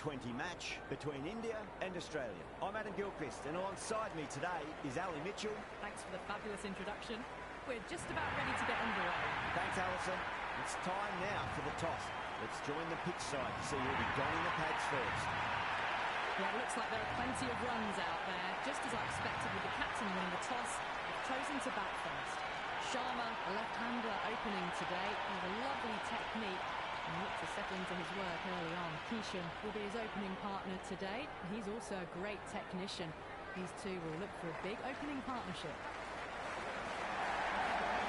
T20 match between India and Australia. I'm Adam Gilchrist, and alongside me today is Ali Mitchell. Thanks for the fabulous introduction. We're just about ready to get underway. Thanks, Alison. It's time now for the toss. Let's join the pitch side to see who'll be donning the pads first. Yeah, it looks like there are plenty of runs out there. Just as I expected with the captain winning the toss, they've chosen to bat first. Sharma, a left-hander, opening today. He has a lovely technique and looked to settle into his work early on. Kishan will be his opening partner today. He's also a great technician. These two will look for a big opening partnership.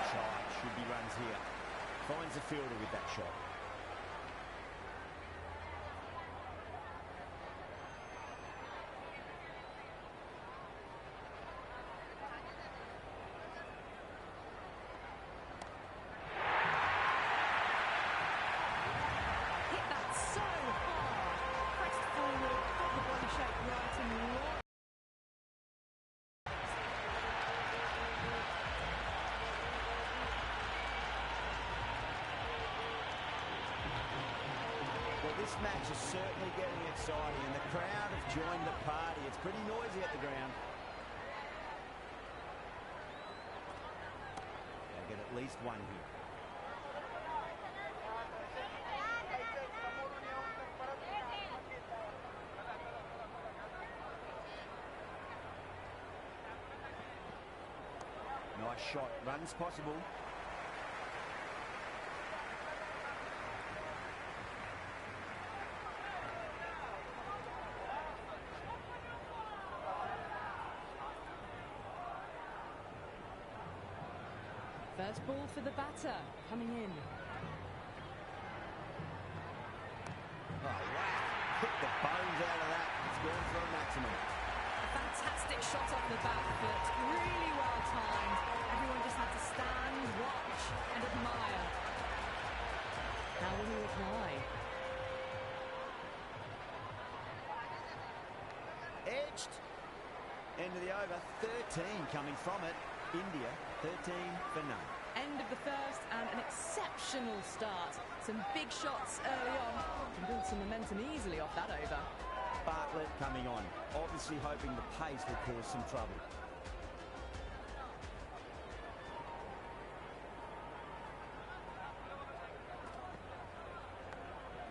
Shot should be runs here. Finds the fielder with that shot. This match is certainly getting exciting, and the crowd have joined the party. It's pretty noisy at the ground. They'll get at least one here. Nice shot. Runs possible. First ball for the batter, coming in. Oh, wow. Hit the bones out of that. It's going for a maximum. A fantastic shot off the bat, but really well timed. Everyone just had to stand, watch, and admire. How will he reply? Edged. End of the over. 13 coming from it. India, 13 for none. End of the first and an exceptional start. Some big shots early on. Can build some momentum easily off that over. Bartlett coming on, obviously hoping the pace will cause some trouble.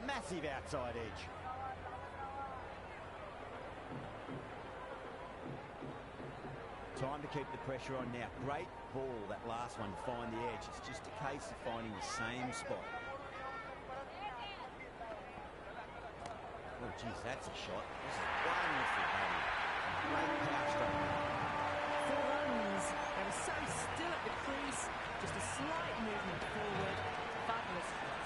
Massive outside edge. Time to keep the pressure on now. Great ball, that last one, to find the edge. It's just a case of finding the same spot. Oh, geez, that's a shot. This is wonderful, baby. Great power stroke. 4 runs. They were so still at the crease. Just a slight movement forward. Fabulous shot.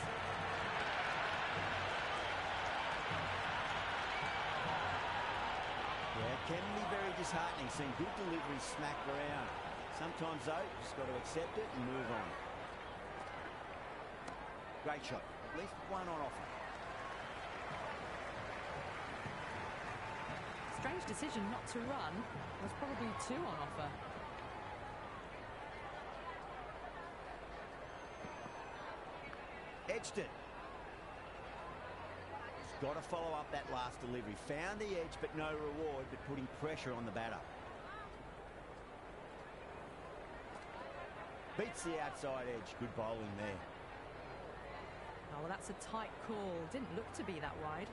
Yeah, it can be very disheartening seeing good delivery smacked around. Sometimes, though, you just got to accept it and move on. Great shot. At least one on offer. Strange decision not to run. There's probably 2 on offer. Edged it. Got to follow up that last delivery. Found the edge, but no reward, but putting pressure on the batter. Beats the outside edge. Good bowling there. Oh, well, that's a tight call. Didn't look to be that wide.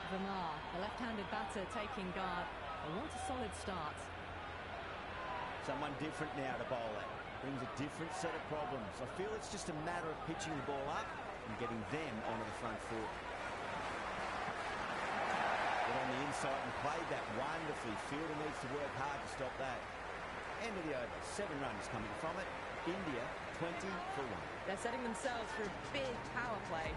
Verma, the left-handed batter, taking guard. They want a solid start. Someone different now to bowl at. Brings a different set of problems. I feel it's just a matter of pitching the ball up and getting them onto the front foot. With on the inside and played that wonderfully. Fielder needs to work hard to stop that. End of the over. 7 runs coming from it. India 20 for 1. They're setting themselves for a big power play.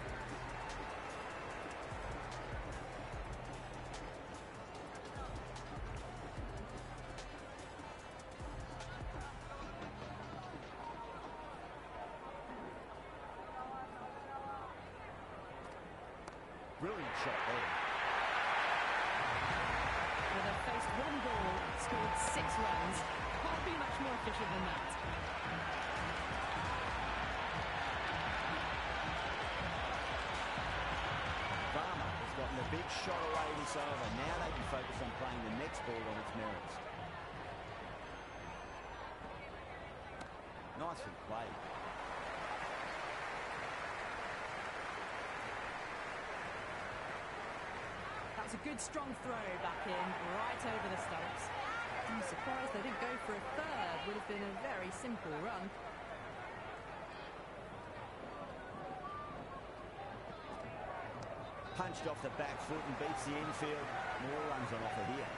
Brilliant shot there. Well, they've faced one ball, scored 6 runs. Can't be much more efficient than that. Varma has gotten a big shot away this over. Now they can focus on playing the next ball on its merits. Nicely played. That's a good strong throw back in, right over the stumps. I'm surprised they didn't go for a third. Would have been a very simple run. Punched off the back foot and beats the infield. More runs on offer here.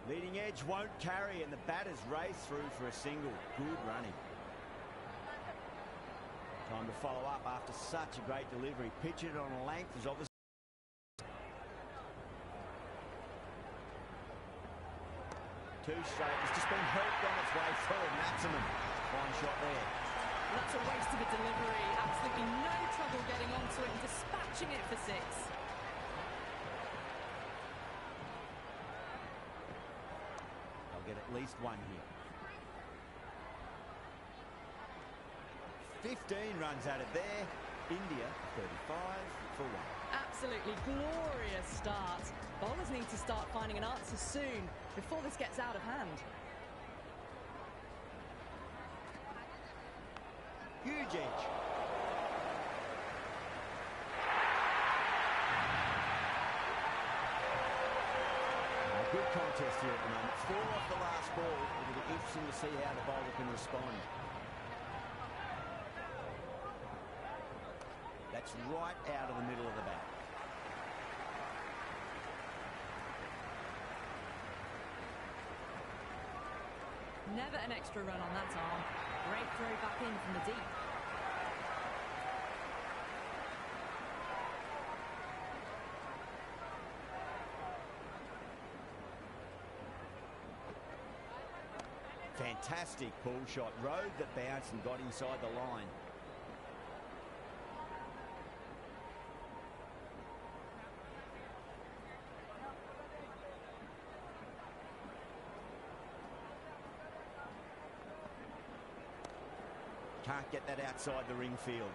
Leading edge won't carry and the batters race through for a single. Good running. Time to follow up after such a great delivery. Pitch it on a length is obviously. Too straight. It's just been helped on its way forward. Maximum. Fine shot there. That's a waste of a delivery. Absolutely no trouble getting onto it and dispatching it for 6. Get at least 1 here. 15 runs out of there. India 35 for 1. Absolutely glorious start. Bowlers need to start finding an answer soon before this gets out of hand. Huge edge. Good contest here at the moment. 4 off the last ball. It'll be interesting to see how the bowler can respond. That's right out of the middle of the bat. Never an extra run on that arm. Great throw back in from the deep. Fantastic pull shot. Rode the bounce and got inside the line. Can't get that outside the ring field.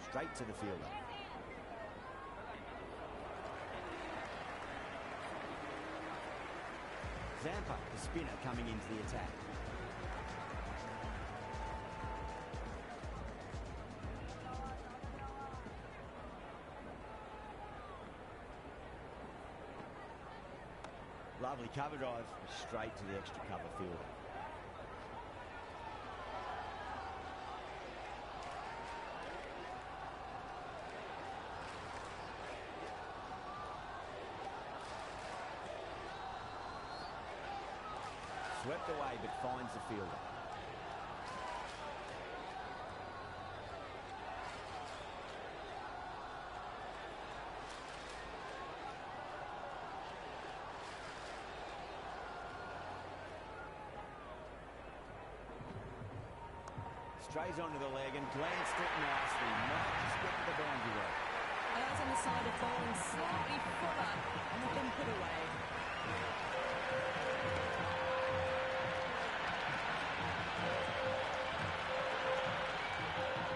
Straight to the fielder. Zampa, the spinner, coming into the attack. Lovely cover drive, straight to the extra cover fielder. Swept away, but finds the fielder. Strays onto the leg and glanced it nicely. Might just get to the boundary rope. Errs on the side of bowling slightly fuller and have been put away.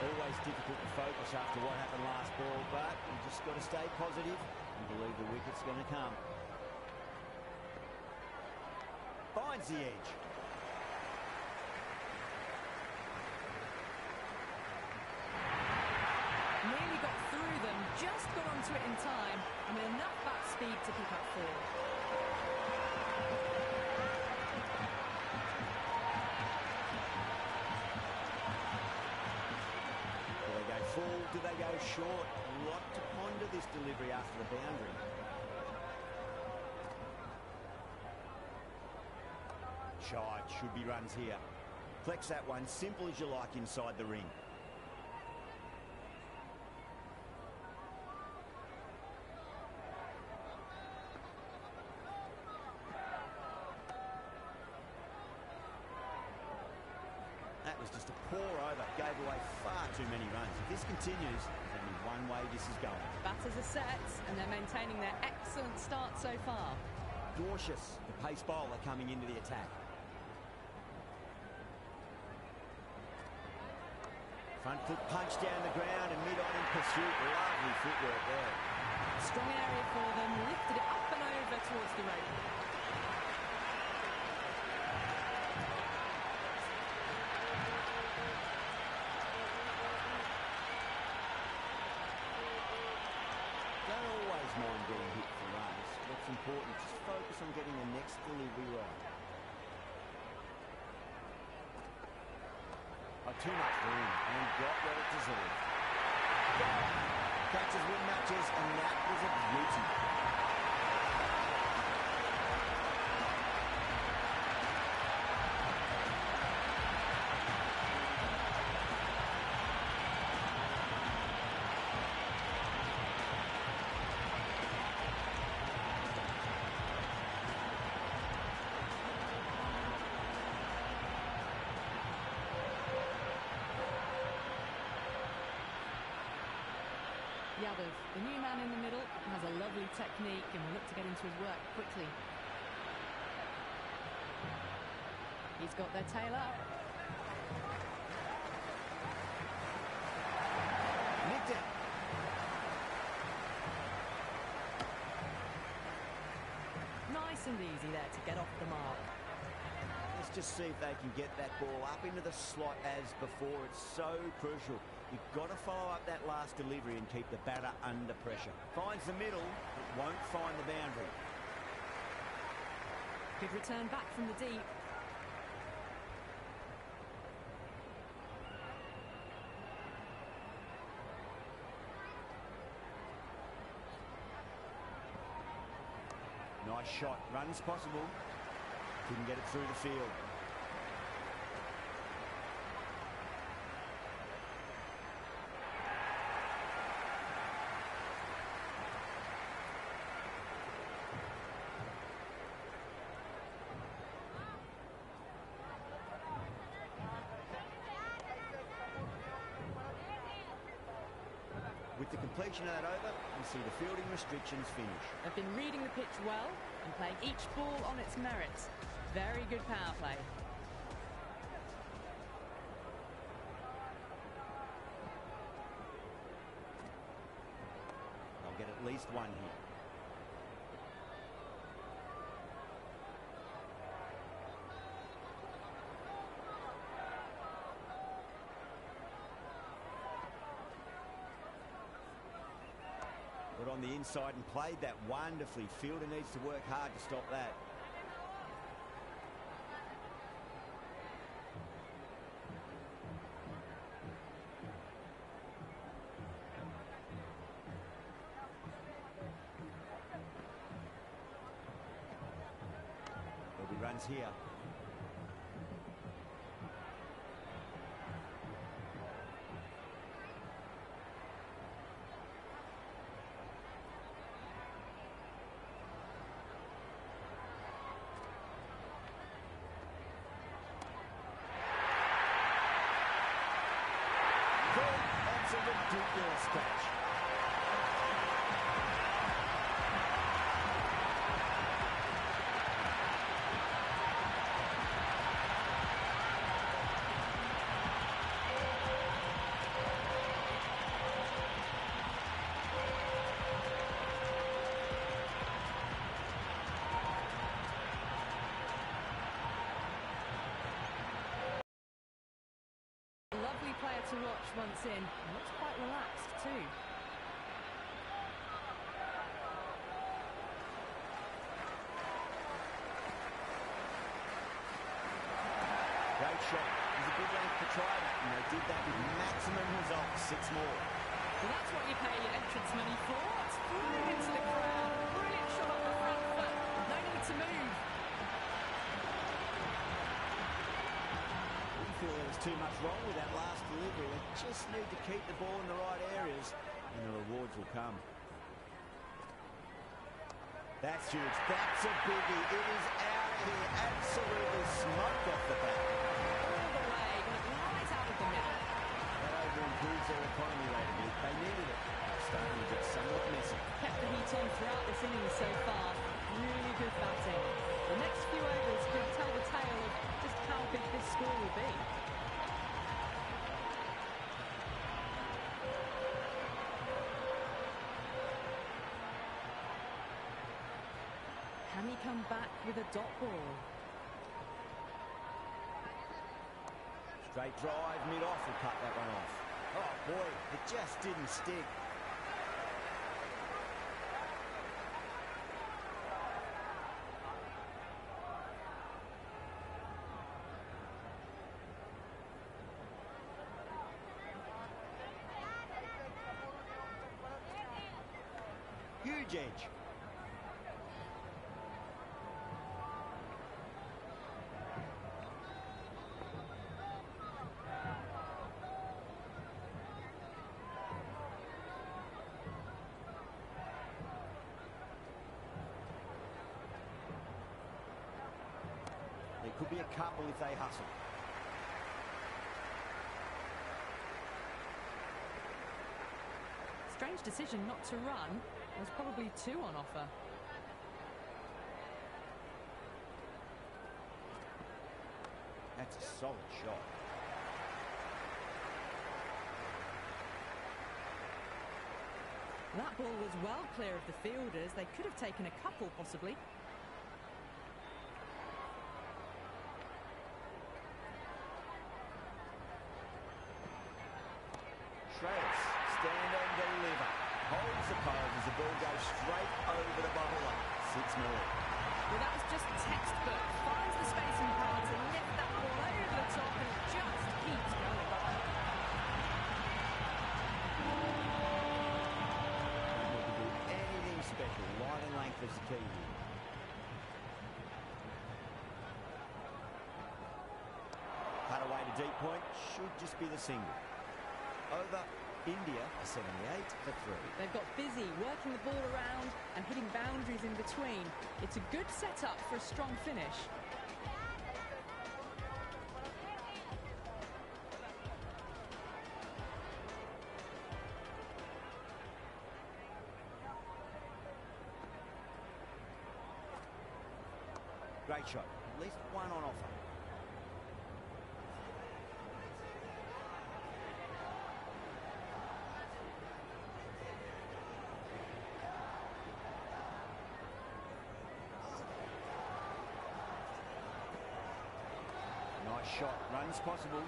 Always difficult to focus after what happened last ball, but you just got to stay positive and believe the wicket's going to come. Finds the edge. Nearly got through them, just got onto it in time, and with enough bat speed to pick up 4. Do they go full? Do they go short? A lot to ponder this delivery after the boundary. Shot, should be runs here. Flex that one, simple as you like inside the ring. That was just a pour over, gave away far too many runs. If this continues, there's only one way this is going. Batters are set, and they're maintaining their excellent start so far. Cautious, the pace bowler coming into the attack. Front foot punch down the ground and mid-on in pursuit. Lovely footwork there. Strong area for them, lifted it up and over towards the rope. Don't always mind getting hit for runs. What's important, just focus on getting the next delivery right. Too much room and got what it deserved. Catches win matches, and that was a beauty. Yadav, the new man in the middle, has a lovely technique and will look to get into his work quickly. He's got their tail up. Nicked it. Nice and easy there to get off the mark. Let's just see if they can get that ball up into the slot as before. It's so crucial. You've got to follow up that last delivery and keep the batter under pressure. Finds the middle, but won't find the boundary. Good return back from the deep. Nice shot. Runs possible. Couldn't get it through the field. With the completion of that over, we see the fielding restrictions finish. They've been reading the pitch well and playing each ball on its merits. Very good power play. They'll get at least one here. Got on the inside and played that wonderfully. Fielder needs to work hard to stop that. There'll be runs here. That's a ridiculous catch. to watch once in. He looks quite relaxed too. Great shot. It was a good length to try that, and they did that with maximum results. 6 more. Well, that's what you pay your entrance money for. It's flying into the crowd. Brilliant shot on the front foot. No need to move. We feel there was too much wrong with that last delivery. They just need to keep the ball in the right areas, and the rewards will come. That's huge. That's a biggie. It is out of here. Absolutely smoked off the back. All the way, got it right out of the middle. That over improves their economy lately. They needed it. It's starting to get somewhat messy. Kept the heat on throughout this innings so far. Really good batting. The next few overs could tell the tale of just how big this score will be. Can he come back with a dot ball? Straight drive, mid-off will cut that one off. Oh boy, it just didn't stick. Huge edge. There could be a couple if they hustle. Strange decision not to run. There's probably 2 on offer. That's a solid shot. That ball was well clear of the fielders. They could have taken a couple, possibly. Shreyas, stand and deliver. Holds the pose as the ball goes straight over the bowler. 6 more. Well, that was just textbook. Finds the space and power to lift that ball over the top and just keeps going by. Not to do anything special. Line and length is the key here. Cut away to deep point. Should just be the single. Over India, a 78 for 3. They've got busy working the ball around and hitting boundaries in between. It's a good setup for a strong finish. Great shot. At least 1 on offer. Nice shot. Runs possible.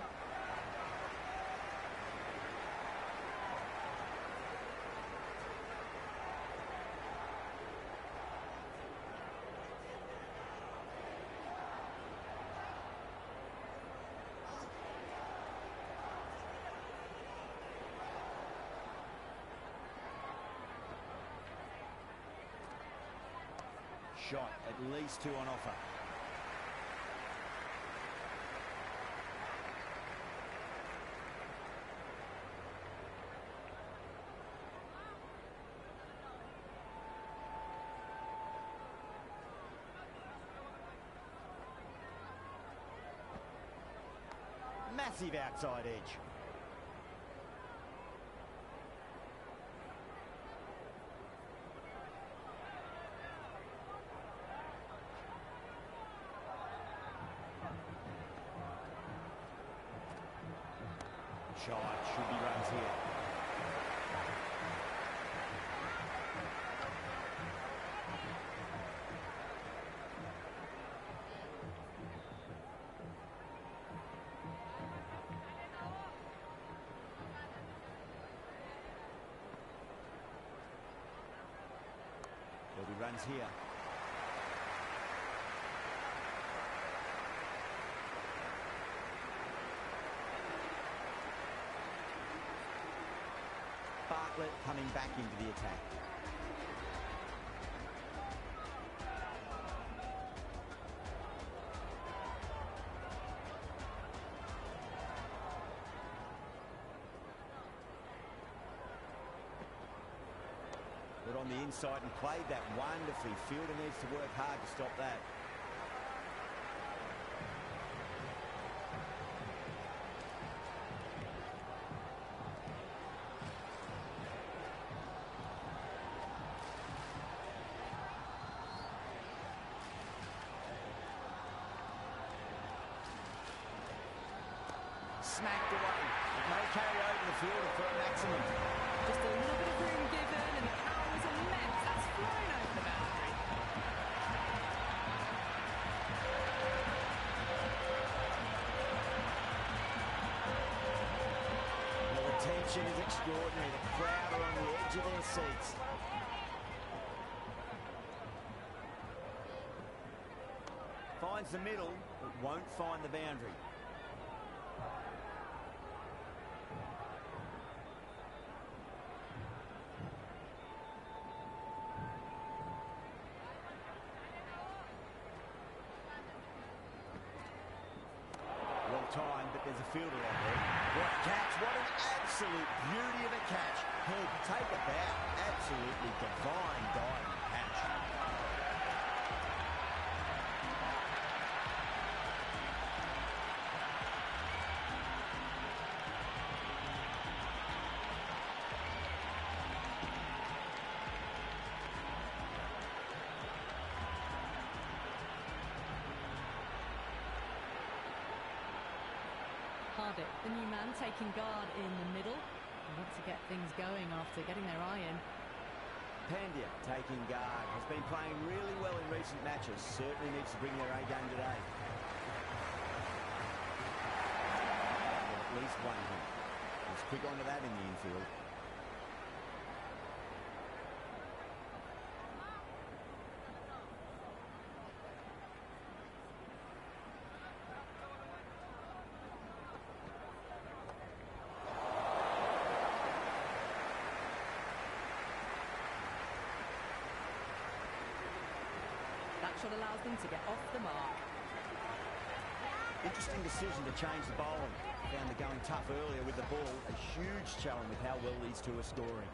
Shot. At least 2 on offer. Massive outside edge. Shot. Should be runs here. runs here. Bartlett coming back into the attack. Put on the inside and played that wonderfully. Fielder needs to work hard to stop that. Smacked away. It may carry over the fielder for a maximum. Just a little bit of room given, and the power was immense. That's flown over the boundary. Well, the tension is extraordinary. The crowd are on the edge of their seats. Finds the middle, but won't find the boundary. Time, but there's a fielder out there. What a catch, what an absolute beauty of a catch. Head, take it back. Absolutely divine diving catch. Hardick, the new man, taking guard in the middle. They want to get things going after getting their eye in. Pandya taking guard. Has been playing really well in recent matches. Certainly needs to bring their A game today. At least one hit. Let's quick onto that in the infield. That shot allows them to get off the mark. Interesting decision to change the bowling. Found the going tough earlier with the ball. A huge challenge with how well these two are scoring.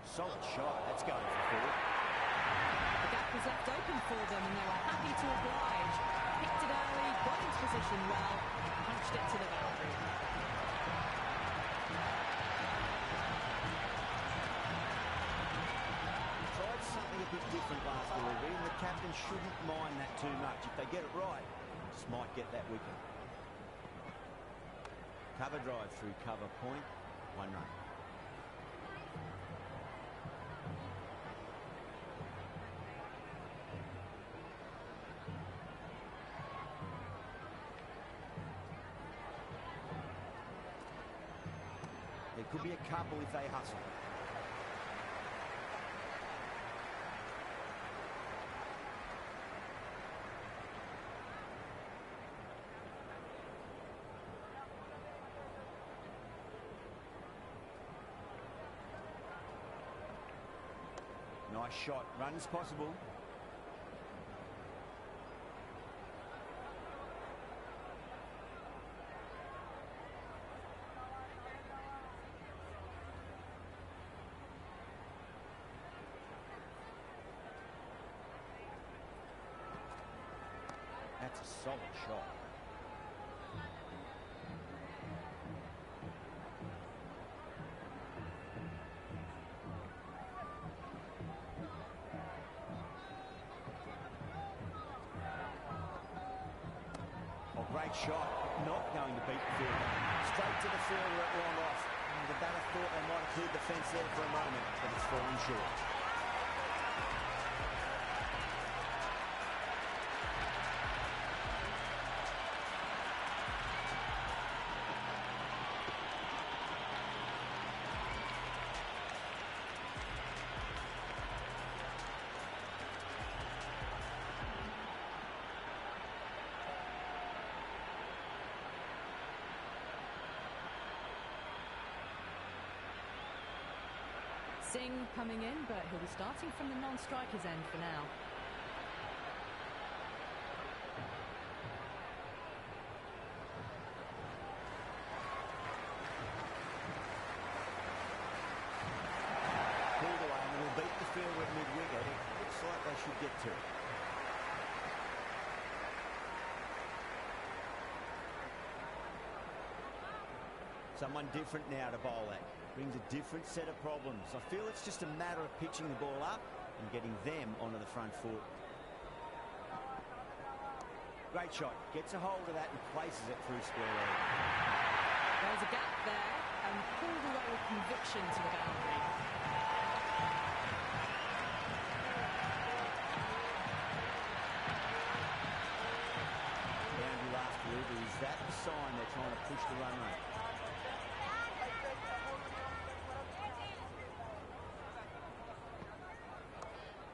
Solid shot. That's going for four. The gap was left open for them and they were happy to oblige. Picked it early, got into position well, and punched it to the boundary. Tried something a bit different last delivery, and the captain shouldn't mind that too much. If they get it right, just might get that wicket. Cover drive through cover point, 1 run. There could be a couple if they hustle. Nice shot. Runs possible. That's a solid shot. Oh, great shot. Not going to beat the fielder. Straight to the fielder at long off. The batter thought they might have cleared the fence there for a moment, but it's fallen short. Singh coming in, but he'll be starting from the non-striker's end for now. Pulled away and will beat the fielder at mid-wicket. It looks like they should get to it. Someone different now to bowl at. Brings a different set of problems. I feel it's just a matter of pitching the ball up and getting them onto the front foot. Great shot. Gets a hold of that and places it through square leg. There's a gap there and pulled away with conviction to the boundary. Boundary last delivery. Is that the sign they're trying to push the run rate?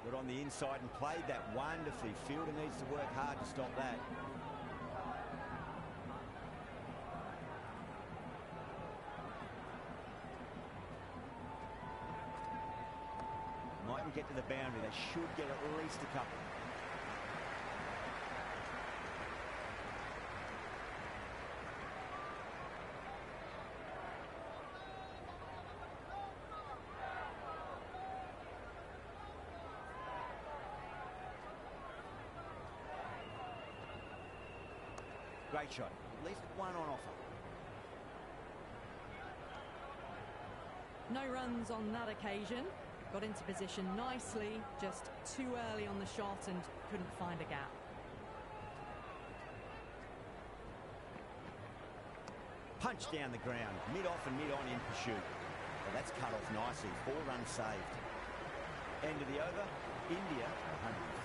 Got on the inside and played that wonderfully. Fielder needs to work hard to stop that. Mightn't get to the boundary. They should get at least a couple. Great shot. At least one on offer. No runs on that occasion. Got into position nicely, just too early on the shot and couldn't find a gap. Punch down the ground, mid-off and mid-on in pursuit. Well, that's cut off nicely. 4 runs saved. End of the over. India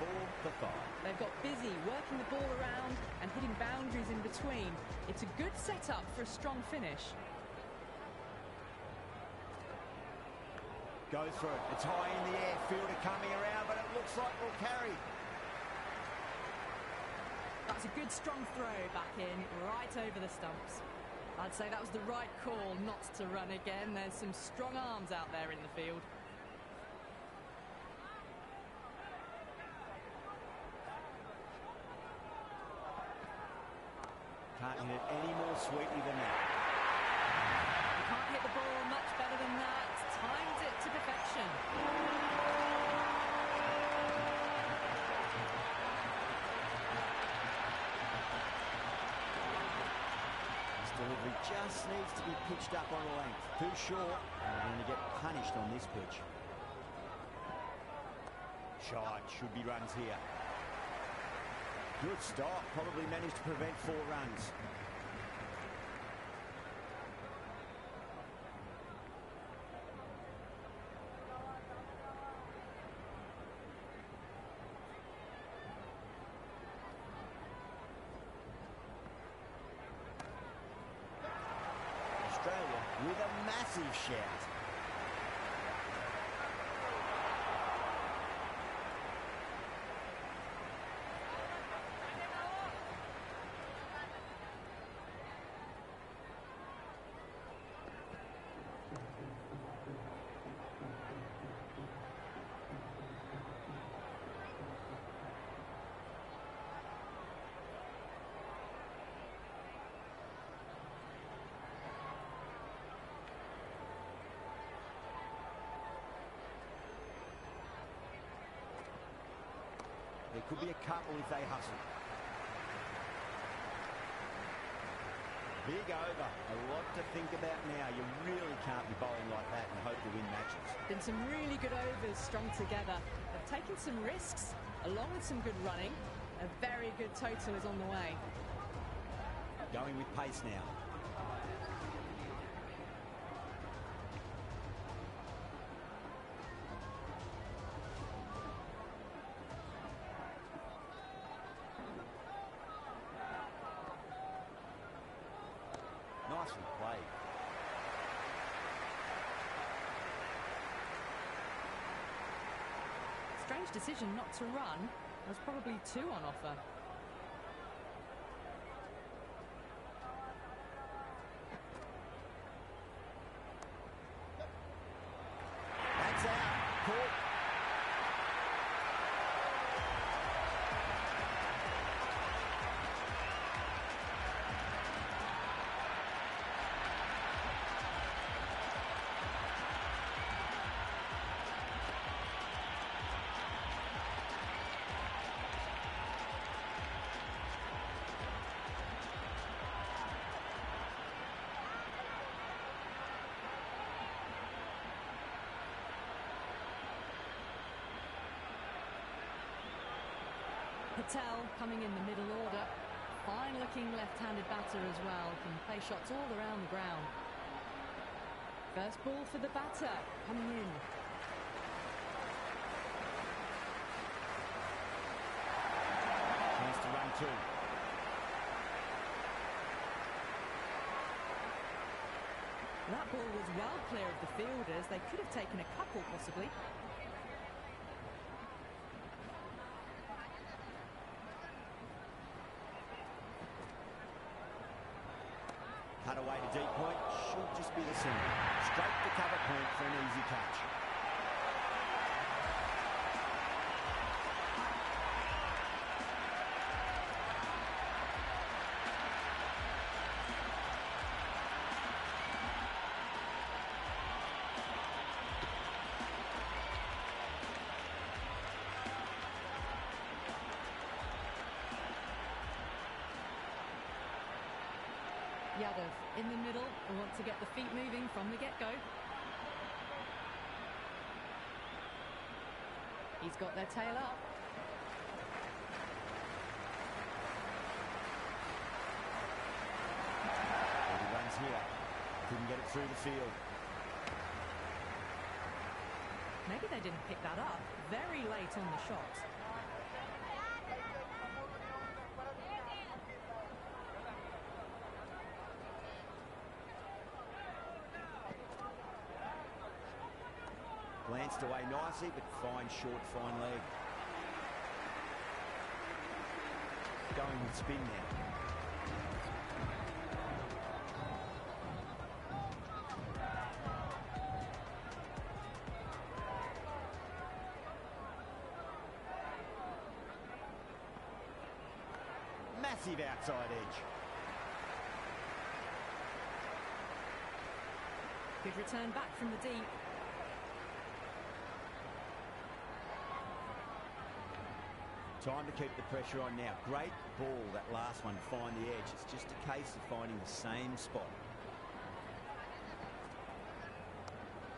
104 for 5. They've got busy working the ball around and hitting boundaries in between. It's a good setup for a strong finish. Goes for it. It's high in the air. Fielder coming around, but it looks like we'll carry. That's a good strong throw back in, right over the stumps. I'd say that was the right call not to run again. There's some strong arms out there in the field. Can't hit it any more sweetly than that. You can't hit the ball much better than that. Timed it to perfection. This delivery just needs to be pitched up on a length. Too short, and we're going to get punished on this pitch. Shot, should be runs here. Good stop, probably managed to prevent 4 runs. Australia with a massive shout. There could be a couple if they hustle. Big over. A lot to think about now. You really can't be bowling like that and hope to win matches. Been some really good overs strung together. They've taken some risks, along with some good running. A very good total is on the way. Going with pace now. Nicely played. Strange decision not to run. There was probably 2 on offer. That's caught. Patel coming in the middle order. Fine looking left-handed batter as well. Can play shots all around the ground. First ball for the batter coming in. Chance to run two. That ball was well clear of the fielders. They could have taken a couple possibly. Cut away to deep point, should just be the single. Straight to cover point for an easy catch. Yadav in the middle, and want to get the feet moving from the get-go. He's got their tail up. He runs here. Couldn't get it through the field. Maybe they didn't pick that up. Very late on the shot. Glanced away nicely, but fine short, fine leg. Going with spin now. Massive outside edge. Good return back from the deep. Time to keep the pressure on now. Great ball, that last one, find the edge. It's just a case of finding the same spot.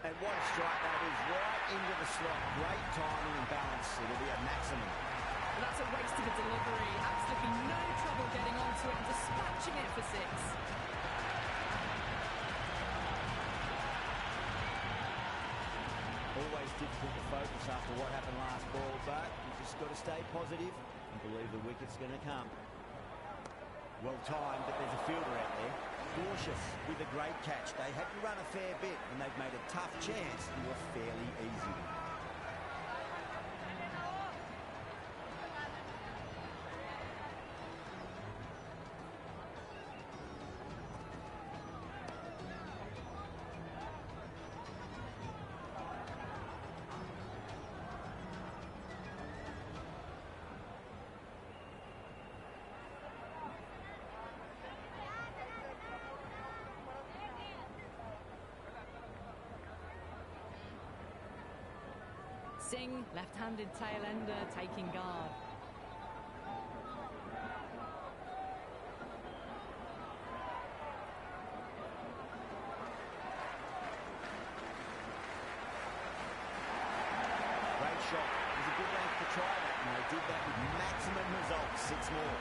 And what a strike that is, right into the slot. Great timing and balance. It'll be a maximum. Well, that's a waste of a delivery. Absolutely no trouble getting onto it and dispatching it for six. Always difficult to focus after what happened last ball, but you just got to stay positive and believe the wicket's going to come. Well timed, but there's a fielder out there. Cautious with a great catch. They had to run a fair bit, and they've made a tough chance into a fairly easy one. Singh, left-handed tail-ender, taking guard. Great shot. It was a good length to try that, and they did that with maximum results. Six more.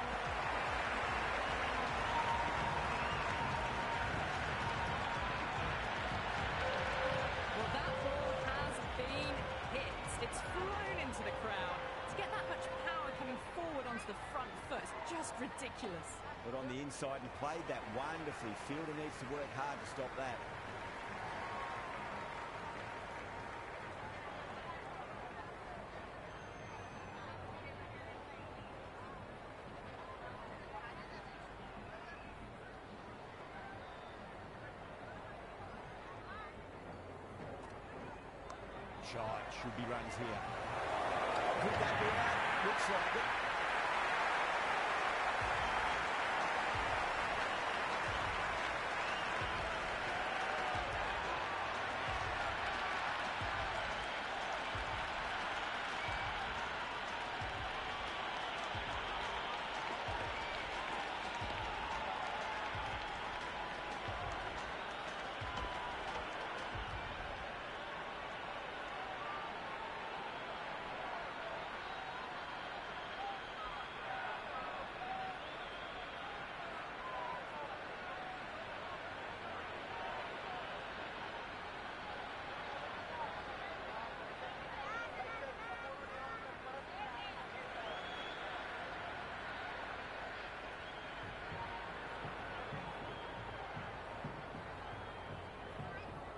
Well, that ball has been hit. It's flown into the crowd. To get that much power coming forward onto the front foot, it's just ridiculous. But on the inside and played that wonderfully. Fielder needs to work hard to stop that. shot. Should be runs here. Could that be out? Looks like it.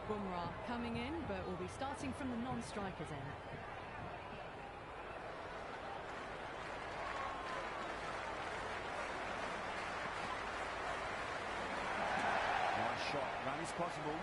Bumrah coming in, but will be starting from the non-strikers end. Nice shot. Run is possible.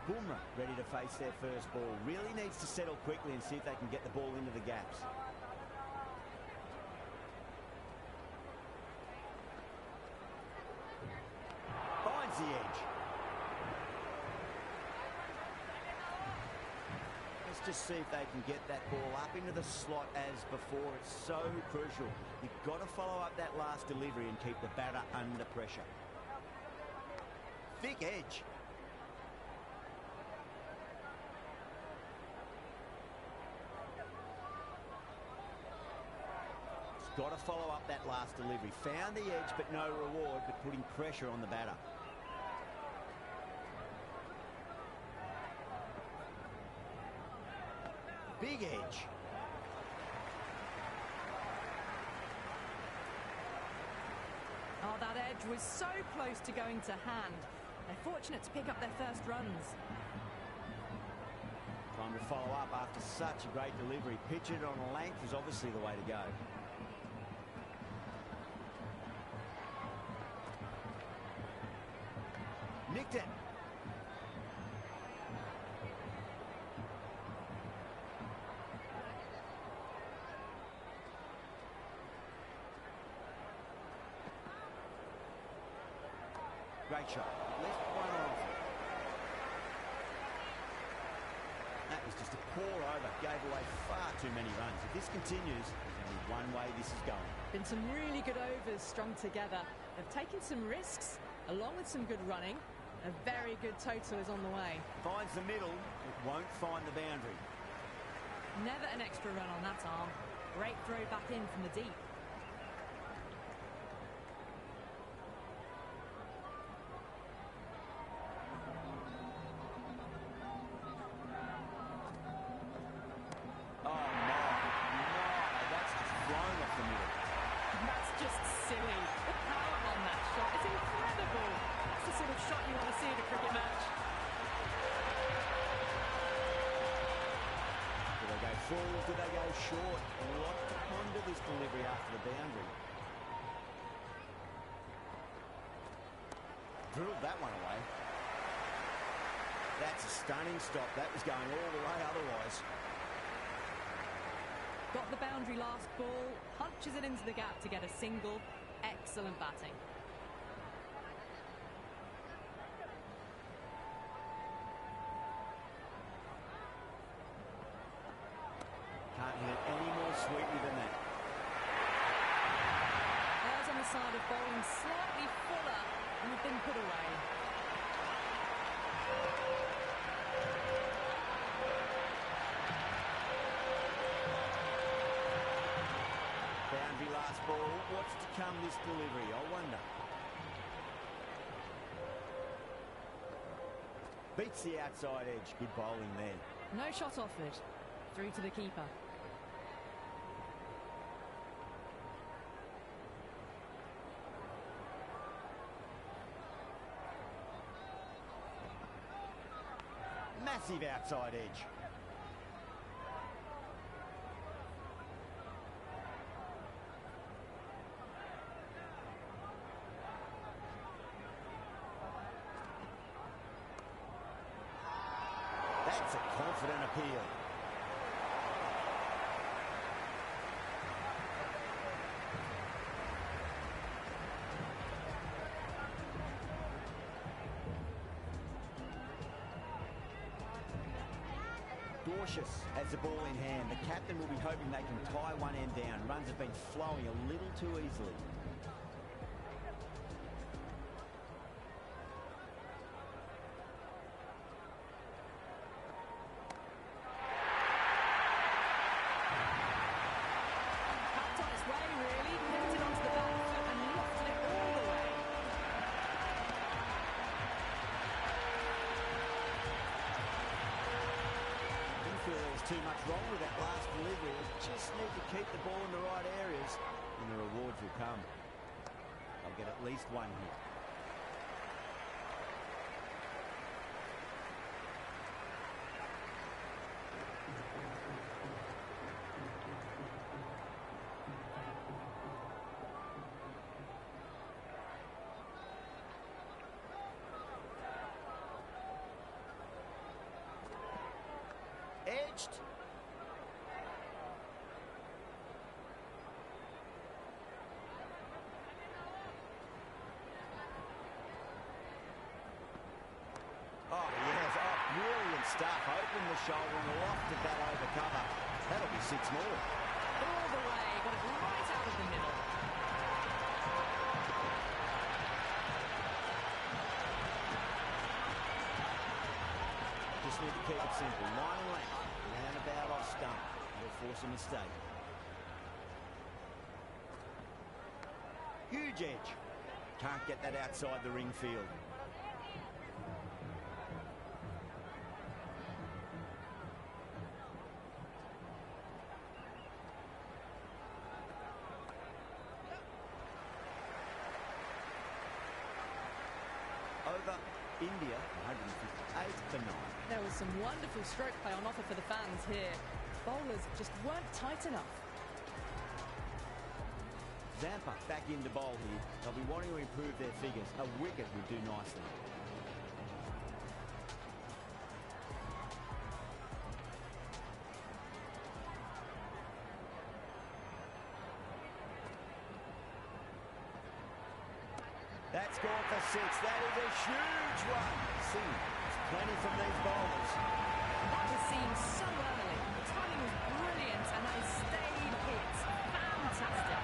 Bumrah ready to face their first ball. Really needs to settle quickly and see if they can get the ball into the gaps. Finds the edge. Let's just see if they can get that ball up into the slot as before. It's so crucial. You've got to follow up that last delivery and keep the batter under pressure. Thick edge. Got to follow up that last delivery. Found the edge, but no reward, but putting pressure on the batter. Big edge. Oh, that edge was so close to going to hand. They're fortunate to pick up their first runs. Time to follow up after such a great delivery. Pitch it on a length is obviously the way to go. Nicked it. Great shot. Left one off. That was just a pour over. Gave away far too many runs. If this continues, there's only one way this is going. Been some really good overs strung together. They've taken some risks, along with some good running. A very good total is on the way. Finds the middle, but won't find the boundary. Never an extra run on that arm. Great throw back in from the deep. Oh, no, that's just flown off the middle. That's just silly. The power on that shot is incredible. That's the sort of shot you want to see in a cricket match. Do they go full? Do they go short? A lot to ponder this delivery after the boundary. Drilled that one away. That's a stunning stop. That was going all the way otherwise. Got the boundary last ball, punches it into the gap to get a single. Excellent batting. Can't hit it any more sweetly than that. Eyes on the side of bowling slightly fuller and have been put away. Boundary last ball. What's to come this delivery? I wonder. Beats the outside edge. Good bowling there. No shot offered. Through to the keeper. Massive outside edge. That's a confident appeal. Cautious has the ball in hand. The captain will be hoping they can tie one end down. Runs have been flowing a little too easily. Packed on its way, really. Pivoted onto the back foot and lofted it all the way. Didn't feel there was too much wrong with that last delivery. They just need to keep the ball in the right areas and the rewards will come. They'll get at least one hit. Edged. Oh, yes. Oh, brilliant stuff. Opened the shoulder and lofted that over cover. That'll be 6 more. All the way. Got it right out of the middle. Just need to keep it simple. Line and length. Round about off stump. It'll force a mistake. Huge edge. Can't get that outside the ring field. Over India, 158 for 9. There was some wonderful stroke play on offer for the fans here. Bowlers just weren't tight enough. Zampa back into bowl here. They'll be wanting to improve their figures. A wicket would do nicely. That's gone for 6. That is a huge one. See, there's plenty from these bowlers. That was seen so early. The timing was brilliant and that is stayed hits. Fantastic.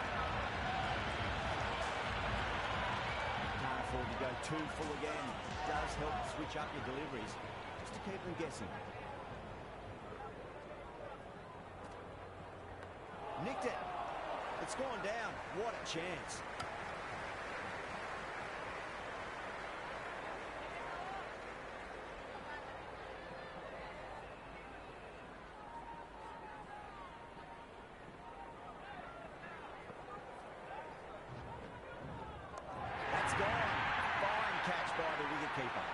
Can't afford to go too full again. It does help switch up your deliveries just to keep them guessing. Nicked it. It's gone down. What a chance. That's gone. Fine catch by the wicketkeeper.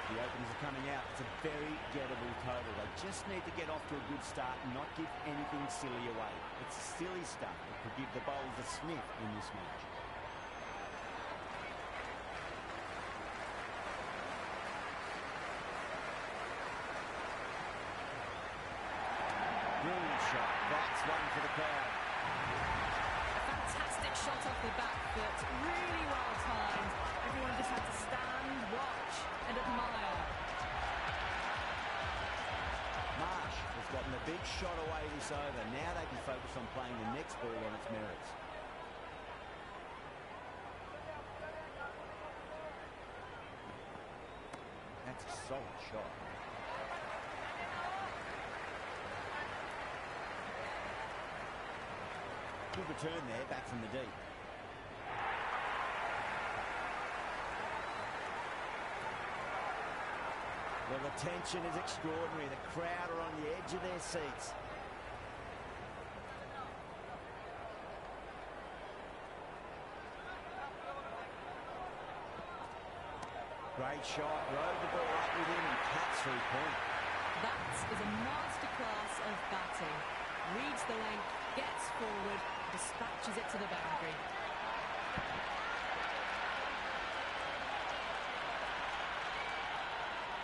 The openers are coming out. It's a very gettable total. They just need to get off to a good start and not give anything silly away. It's silly stuff that could give the bowlers a sniff in this match. Brilliant shot. That's one for the crowd. A fantastic shot off the back foot. Really well timed. Everyone just had to stand, watch and admire. Marsh has gotten a big shot away this over. Now they can focus on playing the next ball on its merits. That's a solid shot. Good return there, back from the deep. Well, the tension is extraordinary. The crowd are on the edge of their seats. Great shot, rode the ball up with him and cuts through point. That is a masterclass of batting. Reads the length, gets forward, dispatches it to the boundary.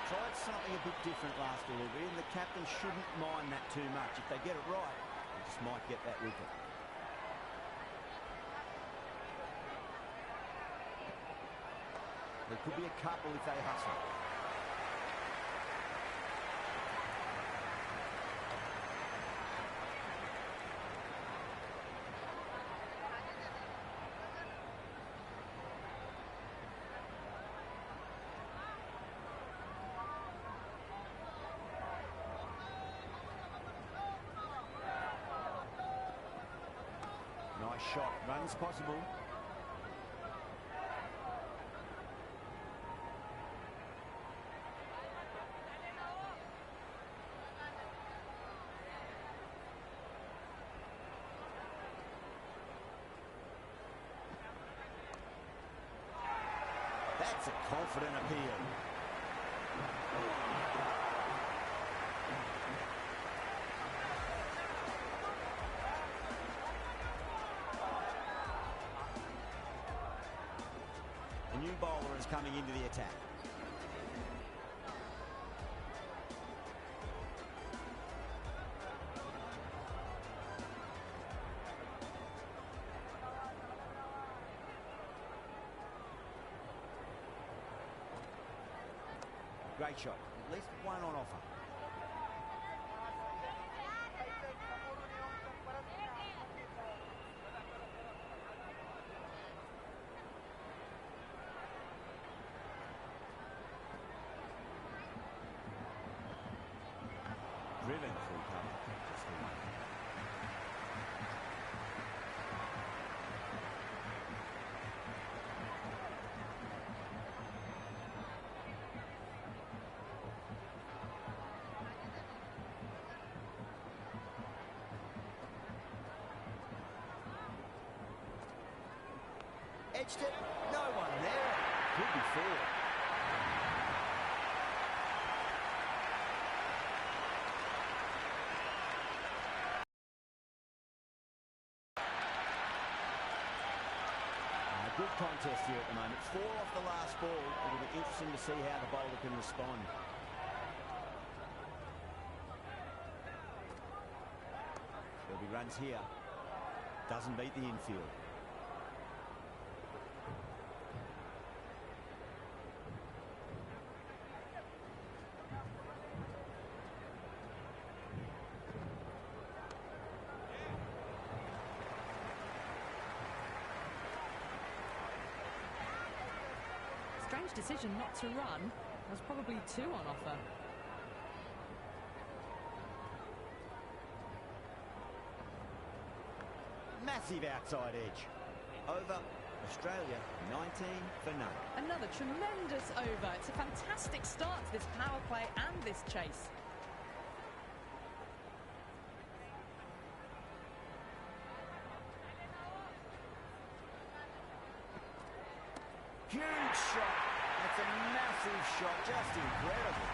Tried something a bit different last delivery, and the captain shouldn't mind that too much. If they get it right, they just might get that wicket. There could be a couple if they hustle. Nice shot, runs possible. That's a confident appeal. A new bowler is coming into the attack. Great shot. At least one on offer. Driven through cover. Just the one. Edged it, no one there. Could be four. Good contest here at the moment. 4 off the last ball. It'll be interesting to see how the bowler can respond. There'll be runs here. Doesn't beat the infield. Strange decision not to run. There's probably 2 on offer. Massive outside edge. Over. Australia 19 for none. Another tremendous over. It's a fantastic start to this power play and this chase. Huge shot. That's a massive shot. Just incredible.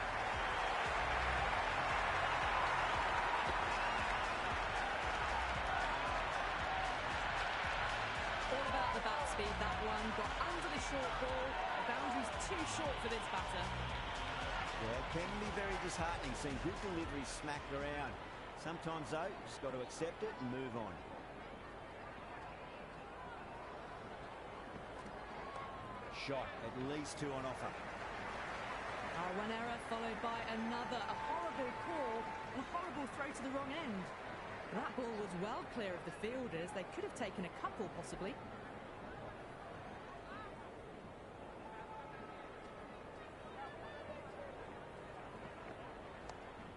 All about the bat speed, that one. Got under the short ball. The boundary's too short for this batter. Yeah, it can be very disheartening seeing good deliveries smacked around. Sometimes, though, you just got to accept it and move on. Shot, at least 2 on offer. One error followed by another. A horrible call and a horrible throw to the wrong end. That ball was well clear of the fielders. They could have taken a couple, possibly.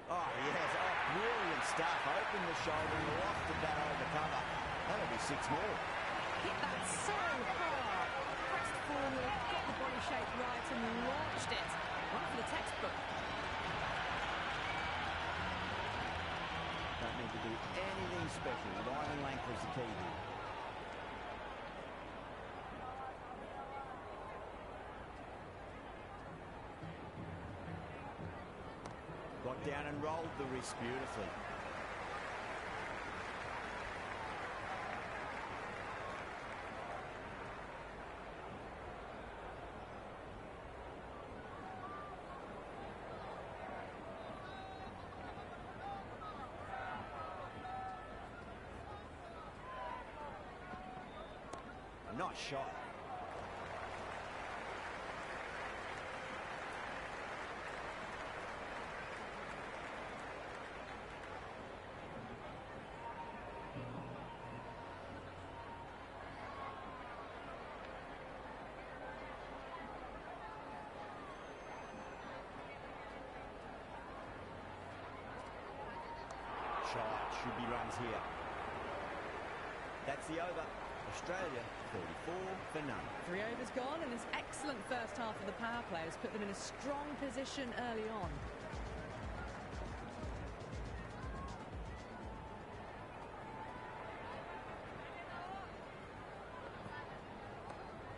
Oh, yes. Oh, brilliant stuff. Opened the shoulder and lofted that over cover. That'll be 6 more. Hit that so hard. Pressed forward, got the body shape right and launched it. One for the textbook. Don't need to do anything special. Line and length was the key here. rolled the wrist beautifully. Nice shot. Should be runs here. That's the over. Australia 34 for none. 3 overs gone, and this excellent first half of the power play has put them in a strong position early on.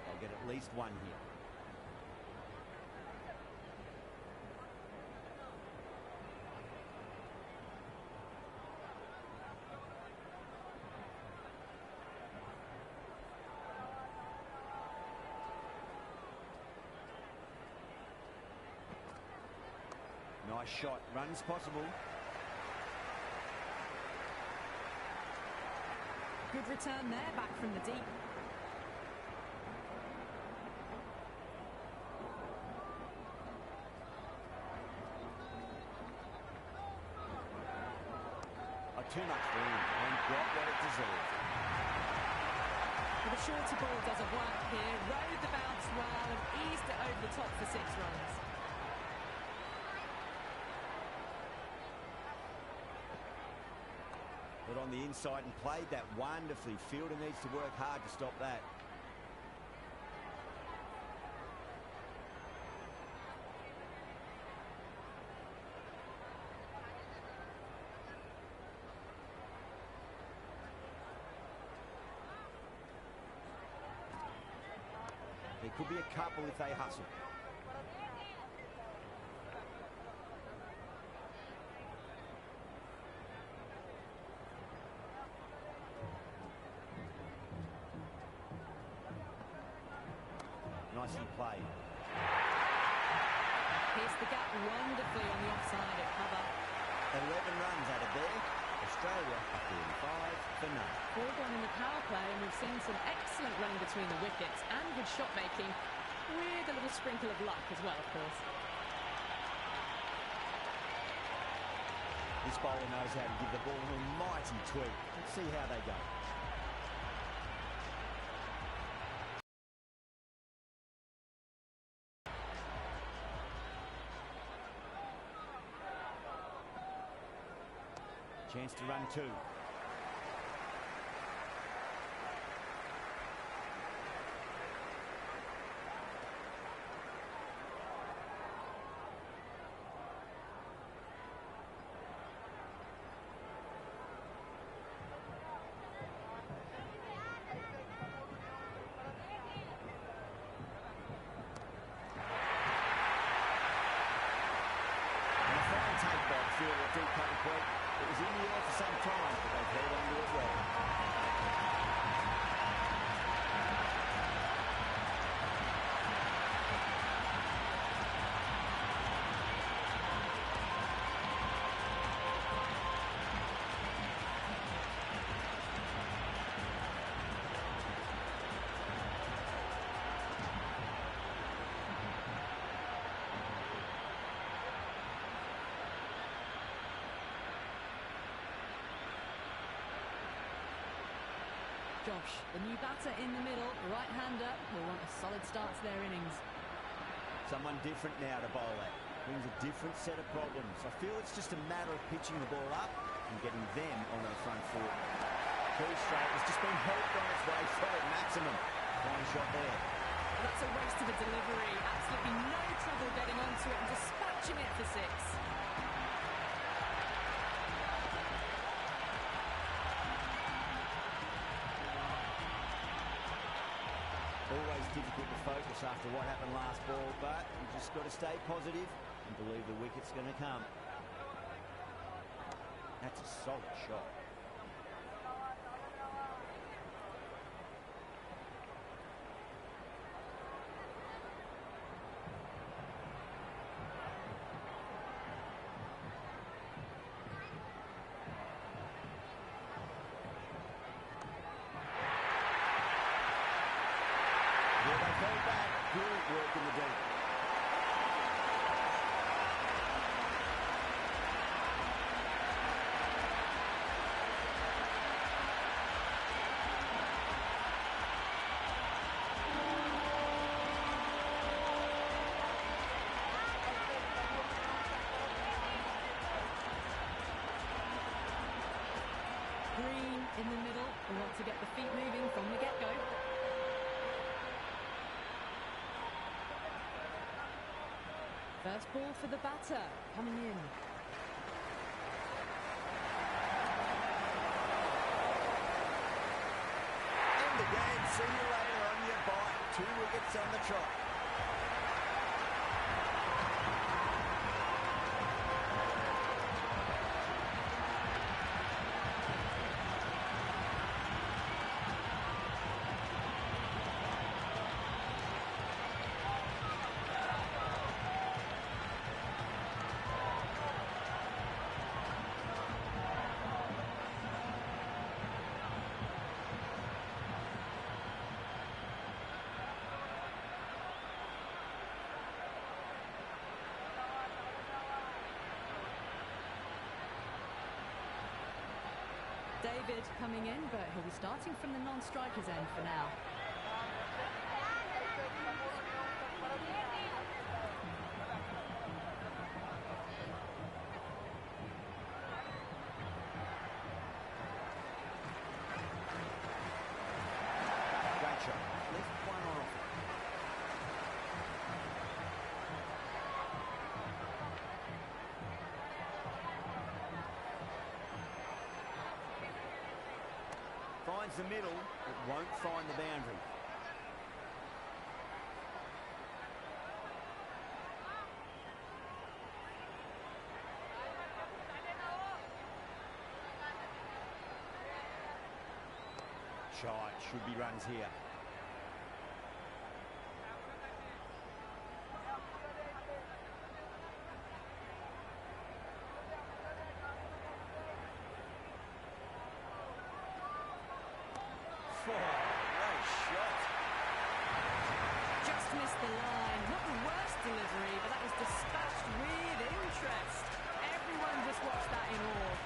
They'll get at least one here. Nice shot. Runs possible. Good return there, back from the deep. Too much room and got what it deserved. Well, the shorter ball doesn't work here. Rode the bounce well and eased it over the top for 6 runs. But on the inside and played that wonderfully. Fielder needs to work hard to stop that. There could be a couple if they hustle. Nicely played. Pierced the gap wonderfully on the offside at cover. 11 runs out of there. Australia 45 for none. Ball gone in the power play, and we've seen some excellent running between the wickets and good shot making, with a little sprinkle of luck as well, of course. This bowler knows how to give the ball an almighty tweak. Let's see how they go. Chance to run 2. Deep cover point. It was in the air for some time, but they've held on to it well. Josh, the new batter in the middle, right-hander, will want a solid start to their innings. Someone different now to bowl at. Brings a different set of problems. I feel it's just a matter of pitching the ball up and getting them onto the front foot. Too straight. It's just been helped on its way forward maximum. Fine shot there. Well, that's a waste of a delivery. Absolutely no trouble getting onto it and dispatching it for 6. Always difficult to focus after what happened last ball, but you just got to stay positive and believe the wicket's going to come. That's a solid shot. Yeah, they fell back. Brilliant work in the deep. Green in the middle. We want to get the feet moving from the get-go. First ball for the batter, coming in. And again, see you later on your bite. 2 wickets on the trot. David coming in, but he'll be starting from the non-strikers end for now. Great shot. Left one on off. Finds the middle, it won't find the boundary. Shot, should be runs here. Great shot. Just missed the line. Not the worst delivery, but that was dispatched with interest. Everyone just watched that in awe.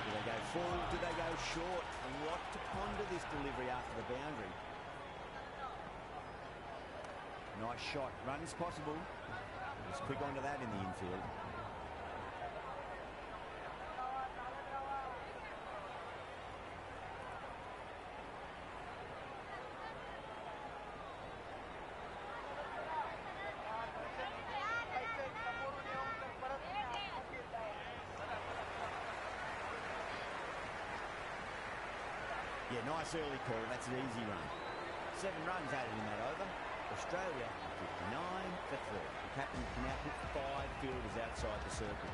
Do they go full? Do they go short? A lot to ponder this delivery after the boundary. Nice shot. Runs possible. Just quick onto that in the infield. Yeah, nice early call. That's an easy run. 7 runs added in that over. Australia 59 for 3. The captain can now put 5 fielders outside the circle.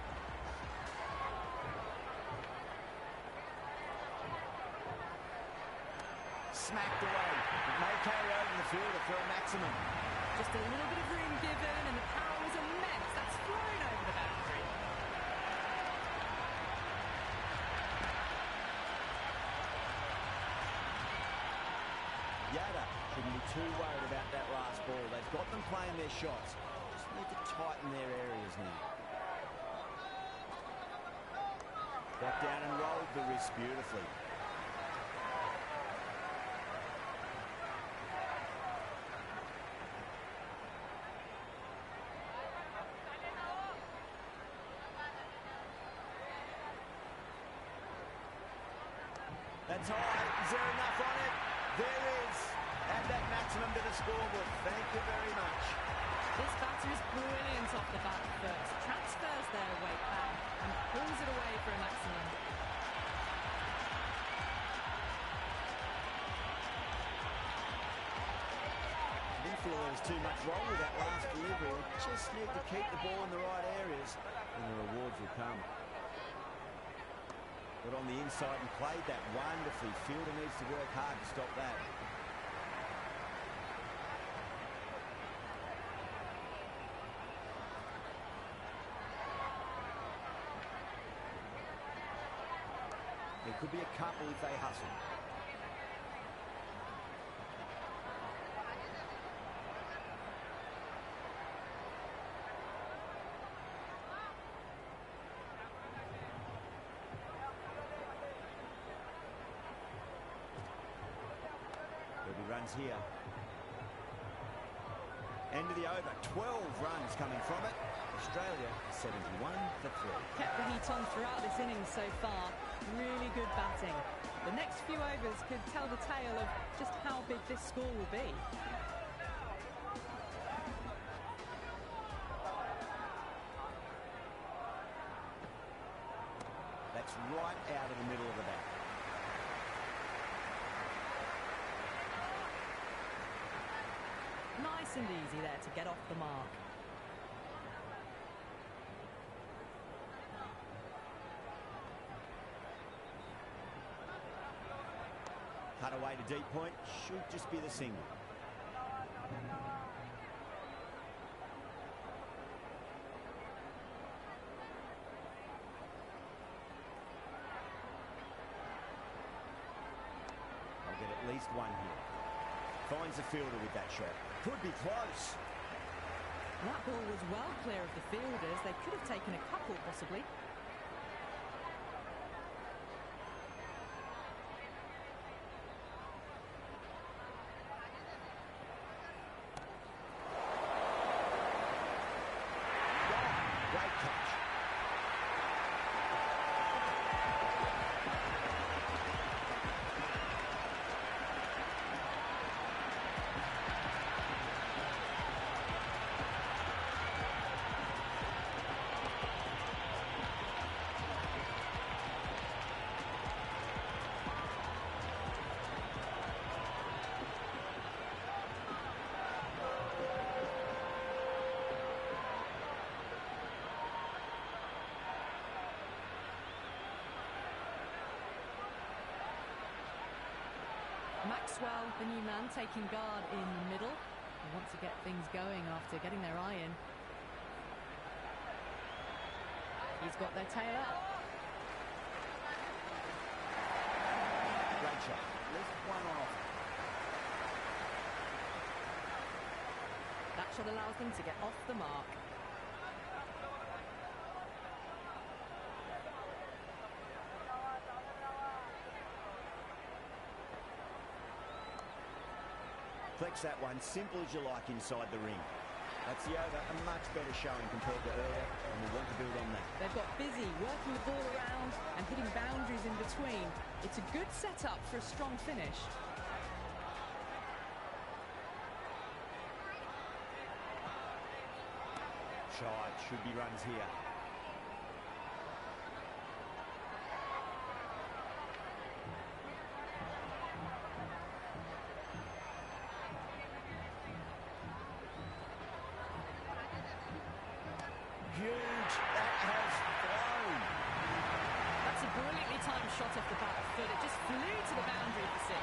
Smacked away. It may carry over the fielder for a maximum. Just a little bit of room given, and the power was immense. That's flown over the boundary. Yada shouldn't be too worried about that last ball. They've got them playing their shots. Just need to tighten their areas now. Got down and rolled the wrist beautifully. That's high. Is there enough on it? There is. Add that maximum to the scorebook. Thank you very much. This batter is brilliant off the bat first. Transfers their weight back and pulls it away for a maximum. I didn't feel feel there's too much wrong with that last delivery. They just need to keep the ball in the right areas and the rewards will come. Got on the inside and played that wonderfully. Fielder needs to work hard to stop that. There could be a couple if they hustle. Runs here. End of the over. 12 runs coming from it. Australia 71 for 3. Kept the heat on throughout this innings so far. Really good batting. The next few overs could tell the tale of just how big this score will be. That's right out of the middle of the bat. Nice and easy there to get off the mark. Cut away to deep point. Should just be the single. I'll get at least one here. Finds the fielder with that shot. Could be close. That ball was well clear of the fielders. They could have taken a couple, possibly. Great catch. Maxwell, the new man, taking guard in the middle. They want to get things going after getting their eye in. He's got their tail up. Great shot. Least one off. That shot allows them to get off the mark. Flex that one, simple as you like inside the ring. That's the over, a much better showing compared to earlier, and we want to build on that. They've got busy working the ball around and hitting boundaries in between. It's a good setup for a strong finish. Shot, should be runs here. Huge. That has flown. That's a brilliantly timed shot off the back foot. It just flew to the boundary for 6.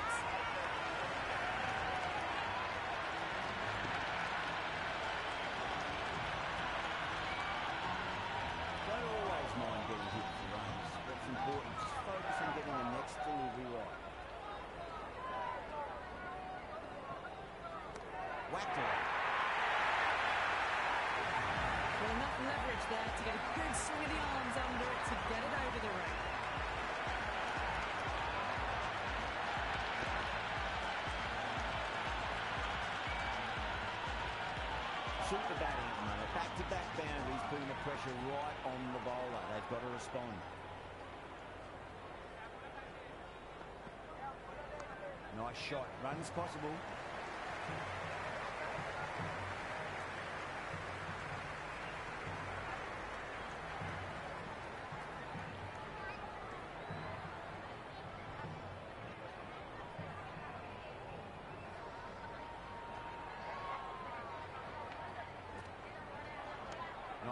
Don't always mind getting hit for runs. That's important. Just focus on getting the next delivery right. Whacked it. Well, enough leverage there to get a good swing of the arms under it to get it over the ring. Super batting at the moment. Back-to-back boundaries, putting the pressure right on the bowler. They've got to respond. Nice shot. Runs possible.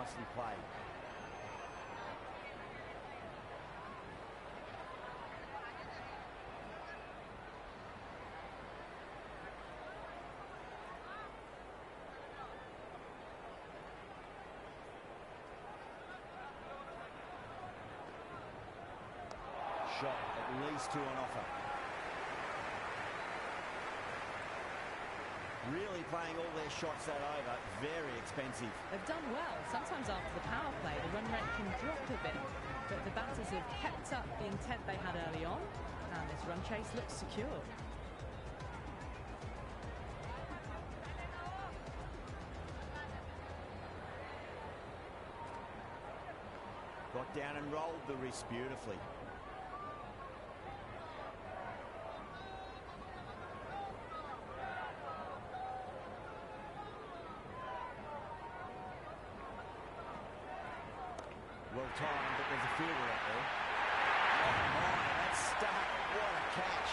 nicely played. Shot, at least 2 on offer. Really playing all their shots that over, very expensive. They've done well. Sometimes after the power play, the run rate can drop a bit, but the batters have kept up the intent they had early on, and this run chase looks secure. Got down and rolled the wrist beautifully. Well timed, but there's a fielder out there. Oh my, that's stuck. What a catch.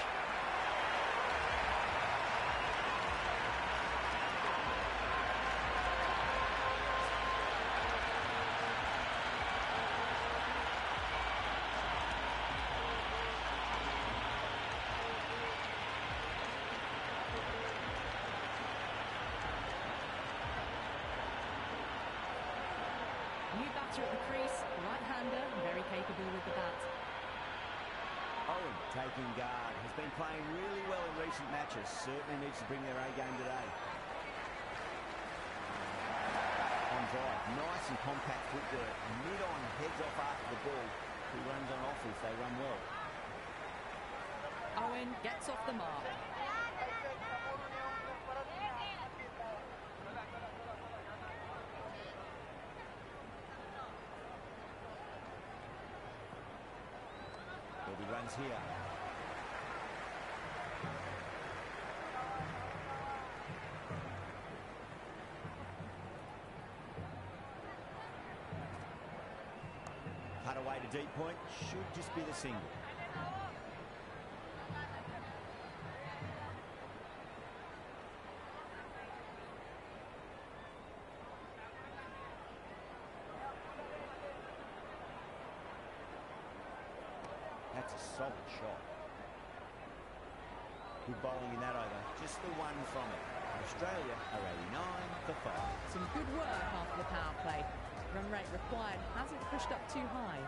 New batter at the crease, right-hander, very capable with the bat. Owen taking guard, has been playing really well in recent matches, certainly needs to bring their A game today. On drive, nice and compact footwork, mid-on, heads off after the ball, who runs on off if they run well. Owen gets off the mark. He runs here. Cut away to deep point, should just be the single. That's a solid shot. Good bowling in that over. Just the one from it. Australia are 89 for 5. Some good work after the power play. Run rate required hasn't pushed up too high.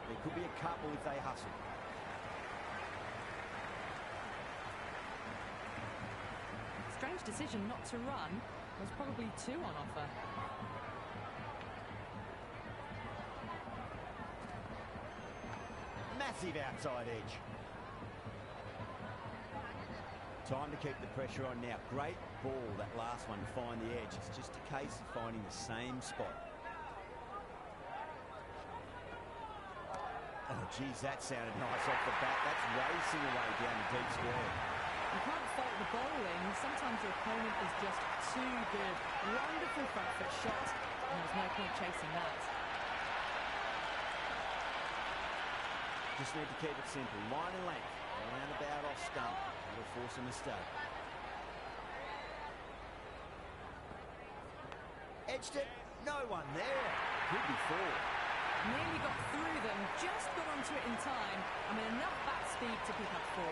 There could be a couple if they hustle. Strange decision not to run. There's probably 2 on offer. Massive outside edge. Time to keep the pressure on now. Great ball, that last one, find the edge. It's just a case of finding the same spot. Oh, geez, that sounded nice off the bat. That's racing away down the deep square. You can't fault the bowling. Sometimes your opponent is just too good. Wonderful front foot shot, and there's no point chasing that. Just need to keep it simple. Line and length. Round about off stump. That'll force a mistake. Edged it. No one there. Could be 4. Nearly got through them, just got onto it in time. I mean, enough bat speed to pick up 4.